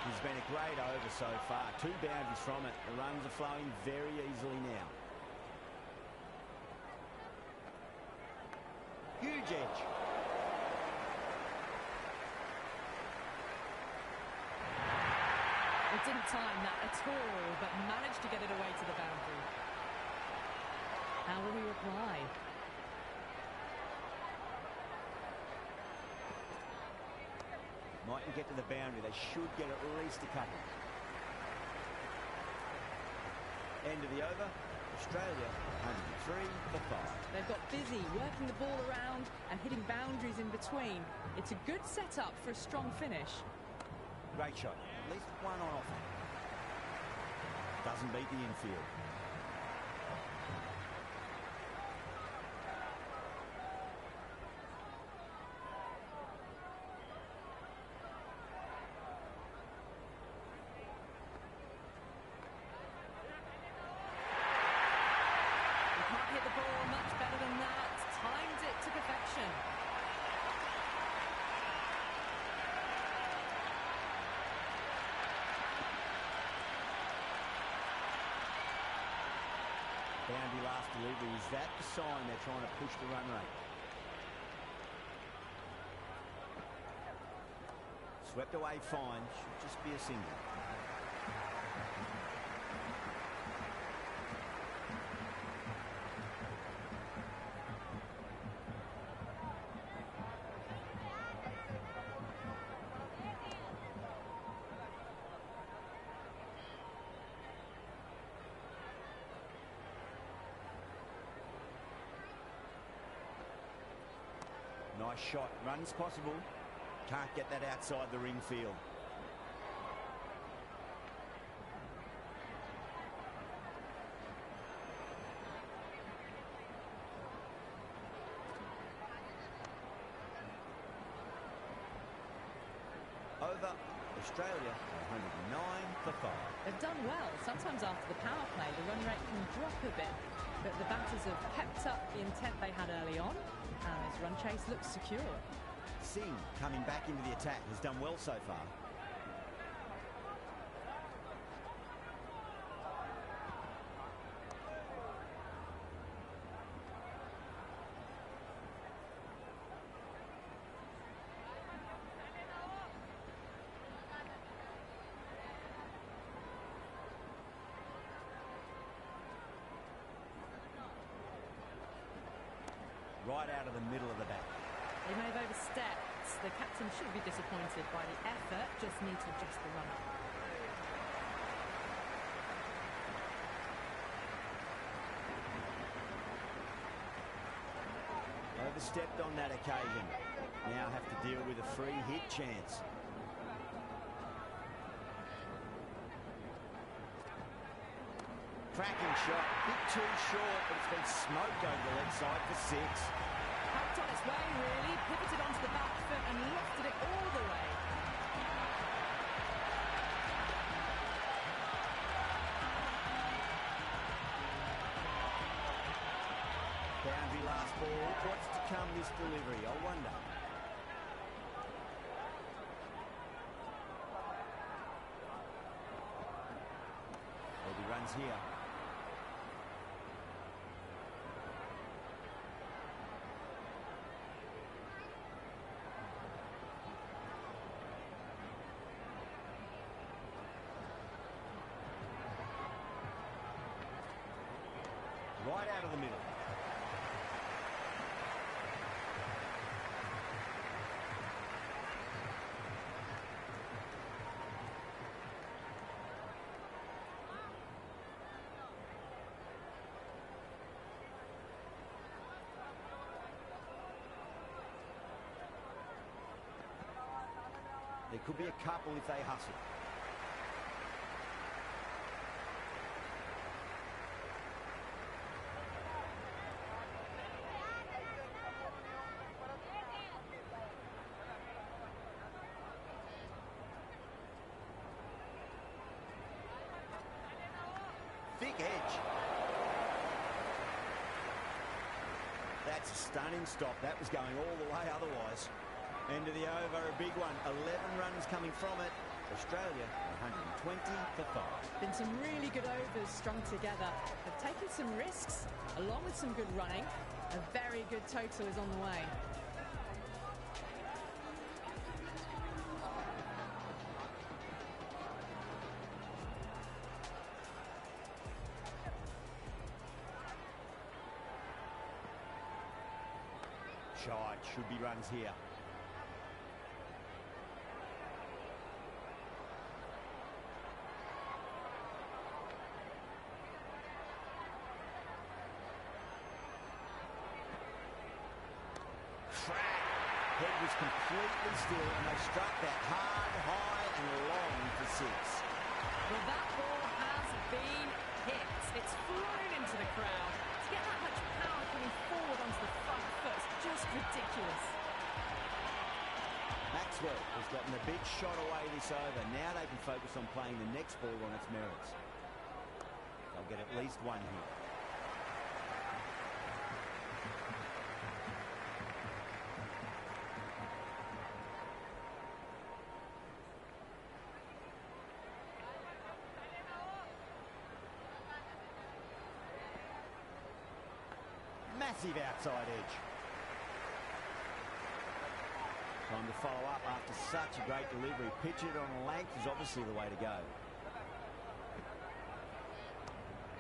It's been a great over so far. 2 boundaries from it. The runs are flowing very easily now. Huge edge. It didn't time that at all, but managed to get it away to the boundary. How will we reply? Mightn't get to the boundary. They should get at least a couple. End of the over. Australia 103 for 5. They've got busy working the ball around and hitting boundaries in between. It's a good setup for a strong finish. Great shot. At least 1 on offer. Doesn't beat the infield. Boundary last delivery. Is that the sign they're trying to push the run rate? Swept away fine. Should just be a single. Nice shot. Runs possible. Can't get that outside the ring field. Over. Australia, 109 for 5. They've done well. Sometimes after the power play, the run rate can drop a bit. But the batters have kept up the intent they had early on. And his run chase looks secure. Singh, coming back into the attack, has done well so far. Right out of the middle of the bat. They may have overstepped. The captain should be disappointed by the effort. Just need to adjust the run. Overstepped on that occasion. Now have to deal with a free hit chance. Cracking shot. Bit too short, but it's been smoked over the left side for 6. Helped on its way, really. Pivoted onto the back foot and lofted it all the way. Boundary last ball. What's to come this delivery? I wonder. There'll be runs here. Right out of the middle. There could be a couple if they hustle. Thick edge. That's a stunning stop. That was going all the way otherwise. End of the over, a big one. 11 runs coming from it. Australia, 120 for 5. Been some really good overs strung together. They've taken some risks, along with some good running. A very good total is on the way. Shite, should be runs here. Head was completely still and they struck that hard, high and long for 6. Well, that ball has been hit. It's flown into the crowd. To get that much power coming forward onto the front foot is just ridiculous. Maxwell has gotten a big shot away this over. Now they can focus on playing the next ball on its merits. They'll get at least one here. Massive outside edge. Time to follow up after such a great delivery. Pitch it on a length is obviously the way to go.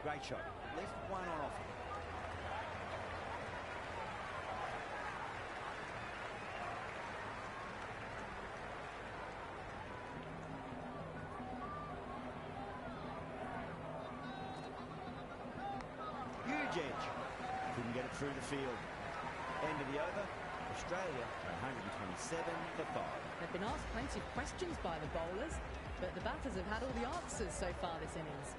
Great shot. At least one on offer. Huge edge. Couldn't get it through the field. End of the over. Australia 127 for 5. They've been asked plenty of questions by the bowlers, but the batters have had all the answers so far this innings.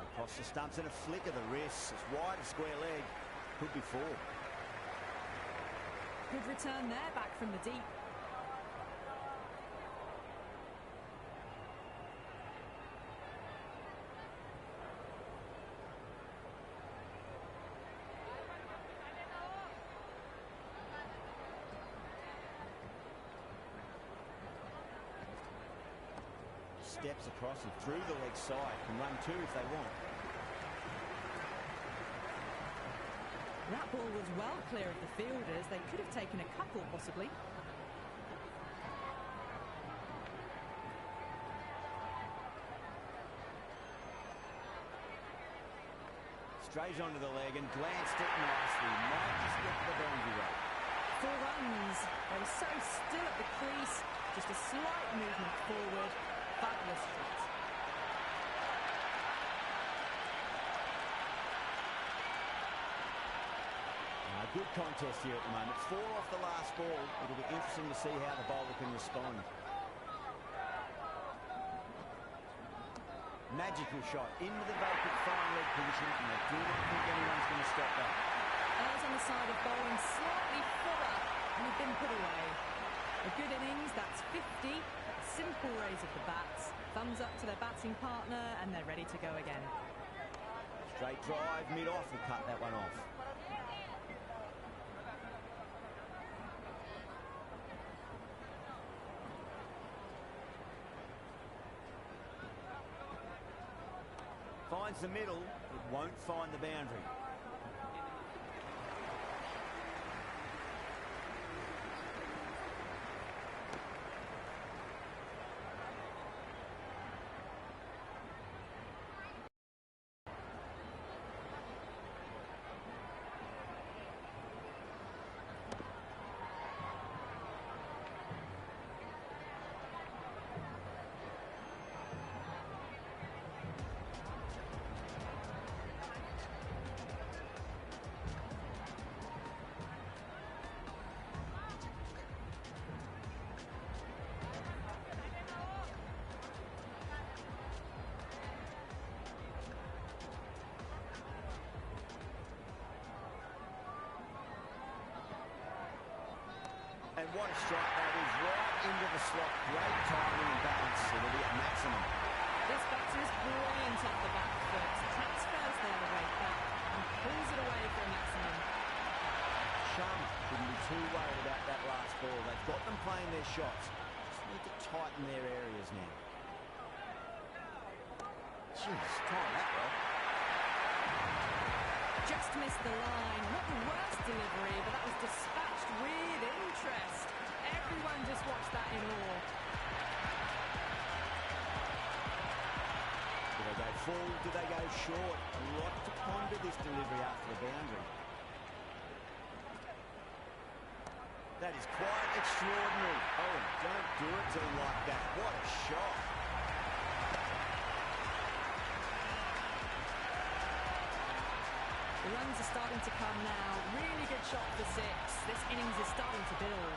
Across the stumps and a flick of the wrist. It's wide, a square leg. Could be 4. Good return there, back from the deep. Steps across and through the leg side. Can run 2 if they want. That ball was well clear of the fielders. They could have taken a couple, possibly. Strays onto the leg and glanced it nicely. Might just get to the boundary rope. 4 runs. They were so still at the crease. Just a slight movement forward. Fabulous shot. Good contest here at the moment. 4 off the last ball. It'll be interesting to see how the bowler can respond. Magical shot into the vacant fine leg position, and I do not think anyone's going to stop that. Eyes on the side of bowling slightly fuller, and have been put away. A good innings, that's 50. Simple raise of the bats. Thumbs up to their batting partner, and they're ready to go again. Straight drive, mid-off, and cut that one off. Finds the middle, it won't find the boundary. And what a strike that is, right into the slot. Great timing and balance. It'll be at maximum. This batter is brilliant off the back foot. Transfers their weight back and pulls it away for a maximum. Sharma shouldn't be too worried about that last ball. They've got them playing their shots. Just need to tighten their areas now. Jeez, time that well. Just missed the line. Not the worst delivery, but that was dispatched with interest. Everyone just watched that in awe. Do they go full? Do they go short? A lot to ponder this delivery after the boundary. That is quite extraordinary. Oh, don't do it to him like that. What a shot. The runs are starting to come now. Really good shot for 6. This innings is starting to build.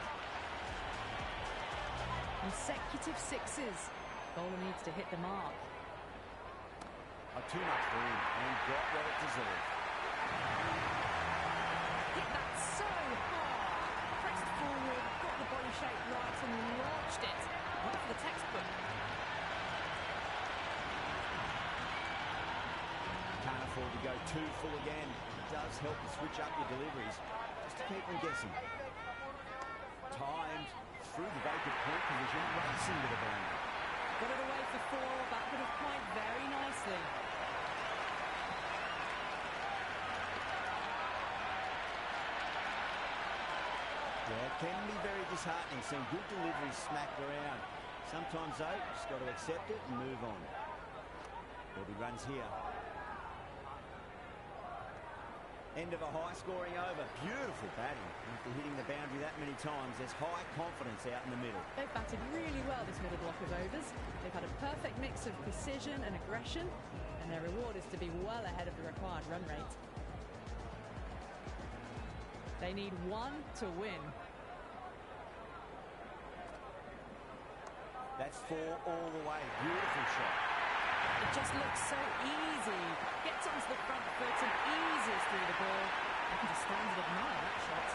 Consecutive 6s. Bowler needs to hit the mark. Too much room and got what it deserved. Hit that so hard. Pressed forward, got the body shape right and launched it. Right for the textbook. Can't afford to go too full again. It does help to switch up your deliveries, just to keep them guessing. Timed through the vacant point position, racing to the boundary. Got it away for 4, but could have quite Can be very disheartening seeing good deliveries smacked around. Sometimes, though, just got to accept it and move on. There'll be runs here. End of a high-scoring over. Beautiful batting. After hitting the boundary that many times, there's high confidence out in the middle. They've batted really well this middle block of overs. They've had a perfect mix of precision and aggression, and their reward is to be well ahead of the required run rate. They need one to win. That's 4 all the way. Beautiful shot. It just looks so easy. Gets onto the front foot and eases through the ball. I can just stand and admire that shot.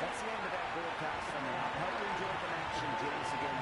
That's the end of our broadcast for now. Hope you enjoyed the match and join us again.